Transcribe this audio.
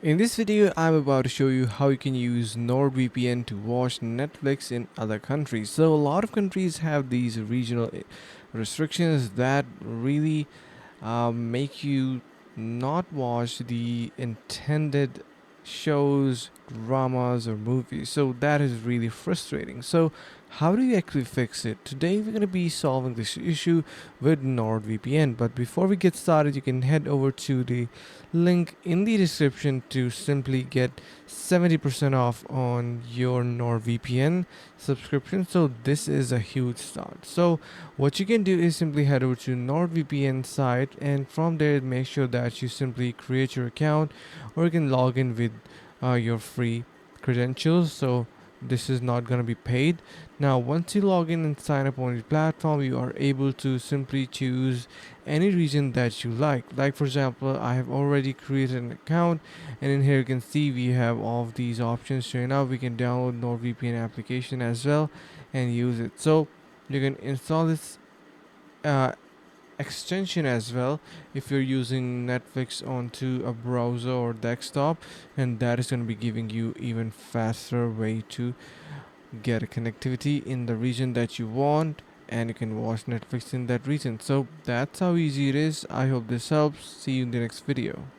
In this video, I'm about to show you how you can use NordVPN to watch Netflix in other countries. So a lot of countries have these regional restrictions that really make you not watch the intended shows, dramas, or movies. So that is really frustrating. So how do you actually fix it? Today we're going to be solving this issue with NordVPN. But before we get started, you can head over to the link in the description to simply get 70% off on your NordVPN subscription. So this is a huge start. So what you can do is simply head over to NordVPN site, and from there make sure that you simply create your account, or you can log in with your free credentials. So this is not going to be paid. Now once you log in and sign up on the platform, you are able to simply choose any region that you like for example, I have already created an account, and in here you can see we have all of these options showing up. We can download NordVPN application as well and use it. So you can install this uh, extension as well if you're using Netflix onto a browser or desktop, and that is going to be giving you even faster way to get a connectivity in the region that you want, and you can watch Netflix in that region. So that's how easy it is. I hope this helps. See you in the next video.